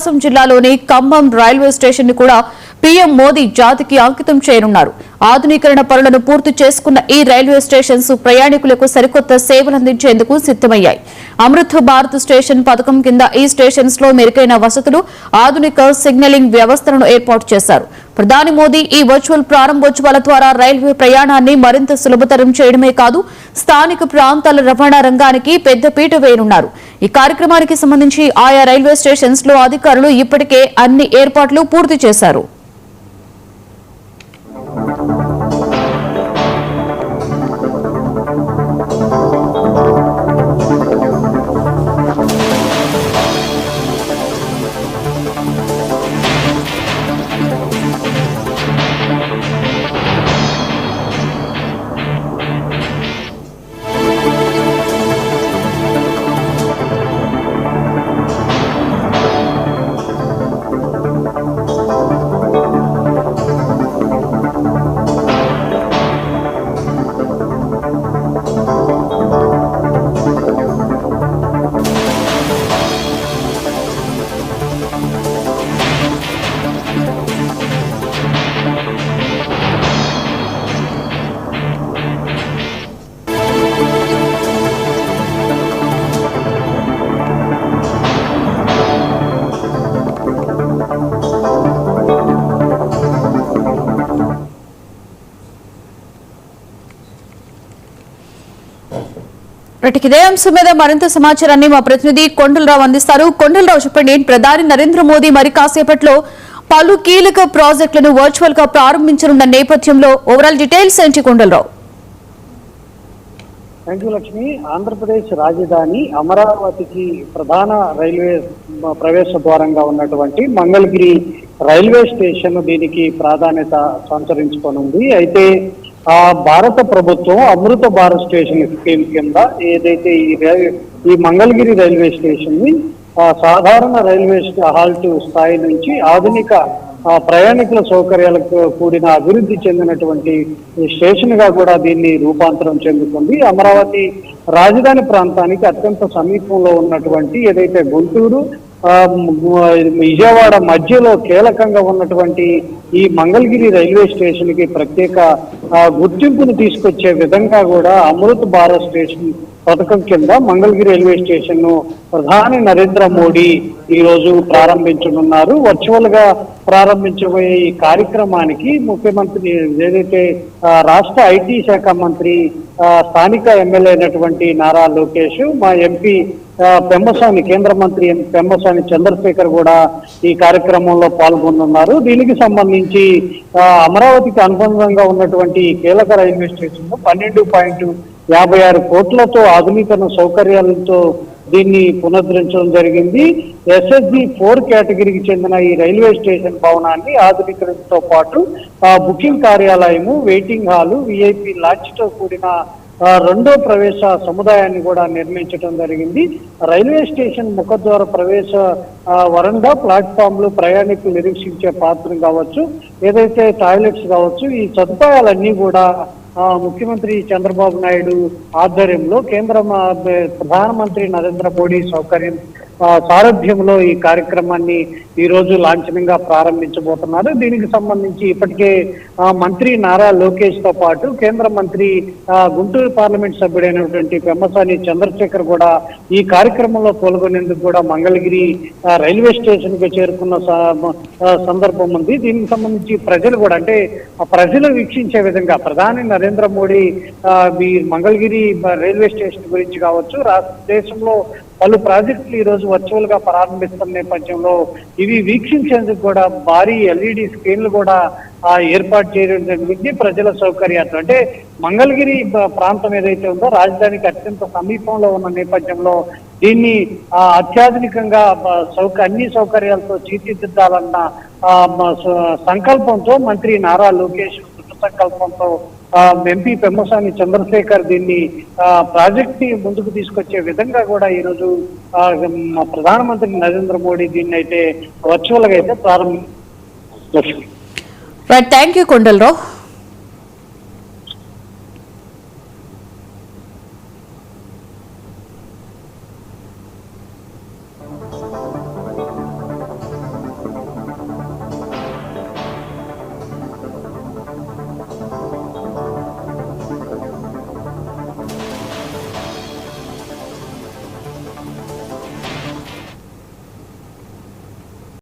ప్రకాశం జిల్లాలోని Khammam railway station ని కూడా పీఎం మోదీ జాతికి అంకితం చేయనున్నారు. ఆధునీకరణ పనులను పూర్తి చేసుకున్న ఈ రైల్వే స్టేషన్స్ ప్రయాణికులకు సరికొత్త సేవలందించేందుకు సిద్దమయ్యాయి. అమృత్ భారత్ స్టేషన్ పథకం కింద ఈ స్టేషన్స్ లో మెరుగైన వసతులు, ఆధునిక సిగ్నలింగ్ వ్యవస్థలను ఏర్పాటు చేశారు. ప్రధాని మోదీ ఈ వర్చువల్ ప్రారంభోత్సవాల ద్వారా రైల్వే ప్రయాణాన్ని మరింత సులభతరం చేయడమే కాదు, స్థానిక ప్రాంతాల రవాణా రంగానికి పెద్దపీట వేయనున్నారు. ఈ కార్యక్రమానికి సంబంధించి ఆయా రైల్వే స్టేషన్స్ లో అధికారులు ఇప్పటికే అన్ని ఏర్పాట్లు పూర్తి చేశారు. ఇదే అంశం మీద మరింత సమాచారాన్ని మా ప్రతినిధి కొండలరావు అందిస్తారు. కొండలరావు, చెప్పండి, ప్రధాని నరేంద్ర మోదీ మరి కాసేపట్లో పలు కీలక ప్రాజెక్టులను వర్చువల్ గా ప్రారంభించనున్న నేపథ్యంలో ఓవరాల్ డీటెయిల్స్ ఏంటి కొండలరావు? Thank you Lakshmi. ఆంధ్రప్రదేశ్ రాజధాని అమరావతికి ప్రధాన రైల్వే ప్రవేశ ద్వారంగా ఉన్నటువంటి మంగళగిరి రైల్వే స్టేషన్ దీనికి ప్రాధాన్యత సంతరించుకోనుంది. అయితే భారత ప్రభుత్వం అమృత భారత్ స్టేషన్ స్కీమ్ కింద ఏదైతే ఈ మంగళగిరి రైల్వే స్టేషన్ ని సాధారణ రైల్వే హాల్ట్ స్థాయి నుంచి ఆధునిక ప్రయాణికుల సౌకర్యాలకు కూడిన అభివృద్ధి చెందినటువంటి స్టేషన్ గా కూడా దీన్ని రూపాంతరం చెందుతుంది. అమరావతి రాజధాని ప్రాంతానికి అత్యంత సమీపంలో ఉన్నటువంటి ఏదైతే గుంటూరు విజయవాడ మధ్యలో కీలకంగా ఉన్నటువంటి ఈ మంగళగిరి రైల్వే స్టేషన్ కి ప్రత్యేక గుర్తింపును తీసుకొచ్చే విధంగా కూడా అమృత్ భారత్ స్టేషన్ పథకం కింద మంగళగిరి రైల్వే స్టేషన్ ను ప్రధాని నరేంద్ర మోడీ ఈ రోజు ప్రారంభించనున్నారు. వర్చువల్ గా ప్రారంభించబోయే ఈ కార్యక్రమానికి ముఖ్యమంత్రి ఏదైతే రాష్ట్ర ఐటీ శాఖ మంత్రి స్థానిక ఎమ్మెల్యే అయినటువంటి నారా లోకేష్, మా ఎంపీ పెమ్మసాని కేంద్ర మంత్రి పెమ్మసాని చంద్రశేఖర్ కూడా ఈ కార్యక్రమంలో పాల్గొనున్నారు. దీనికి సంబంధించి అమరావతికి అనుబంధంగా ఉన్నటువంటి కీలక రైల్వే స్టేషన్ 12.56 కోట్లతో ఆధునీకరణ సౌకర్యాలతో దీన్ని పునరుద్ధరించడం జరిగింది. SSG 4 కేటగిరీకి చెందిన ఈ రైల్వే స్టేషన్ భవనాన్ని ఆధునీకరణతో పాటు బుకింగ్ కార్యాలయము, వెయిటింగ్ హాలు, VIP లాంచ్ తో కూడిన రెండో ప్రవేశ సముదాయాన్ని కూడా నిర్మించడం జరిగింది. రైల్వే స్టేషన్ ముఖద్వార ప్రవేశ వరండా, ప్లాట్ఫామ్లు, ప్రయాణికులు నిరీక్షించే పాత్ర కావచ్చు, ఏదైతే టాయిలెట్స్ కావచ్చు, ఈ సదుపాయాలన్నీ కూడా ముఖ్యమంత్రి చంద్రబాబు నాయుడు ఆధ్వర్యంలో ప్రధానమంత్రి నరేంద్ర మోడీ సారథ్యంలో ఈ కార్యక్రమాన్ని ఈ రోజు లాంఛనంగా ప్రారంభించబోతున్నారు. దీనికి సంబంధించి ఇప్పటికే మంత్రి నారా లోకేష్ తో పాటు కేంద్ర మంత్రి గుంటూరు పార్లమెంట్ సభ్యుడైనటువంటి పెమ్మసాని చంద్రశేఖర్ కూడా ఈ కార్యక్రమంలో పాల్గొనేందుకు కూడా మంగళగిరి రైల్వే స్టేషన్ కు చేరుకున్న సందర్భం ఉంది. దీనికి సంబంధించి ప్రజలు కూడా అంటే ప్రజలు వీక్షించే విధంగా ప్రధాని నరేంద్ర మోడీ ఈ మంగళగిరి రైల్వే స్టేషన్ గురించి కావచ్చు, దేశంలో పలు ప్రాజెక్టులు ఈ రోజు వర్చువల్ గా ప్రారంభిస్తున్న నేపథ్యంలో ఇవి వీక్షించేందుకు కూడా భారీ LED స్క్రీన్లు కూడా ఏర్పాటు చేయడం జరిగింది. ప్రజల సౌకర్యార్థం అంటే మంగళగిరి ప్రాంతం ఏదైతే ఉందో రాజధానికి అత్యంత సమీపంలో ఉన్న నేపథ్యంలో దీన్ని అత్యాధునికంగా అన్ని సౌకర్యాలతో తీర్చిదిద్దాలన్న సంకల్పంతో మంత్రి నారా లోకేష్ సంకల్పంతో ఎంపీ పెమ్మసాని చంద్రశేఖర్ దీన్ని ప్రాజెక్ట్ ని ముందుకు తీసుకొచ్చే విధంగా కూడా ఈ రోజు ప్రధానమంత్రి నరేంద్ర మోడీ దీన్ని అయితే వర్చువల్ గా అయితే ప్రారంభించారు. Thank you Kondalarao.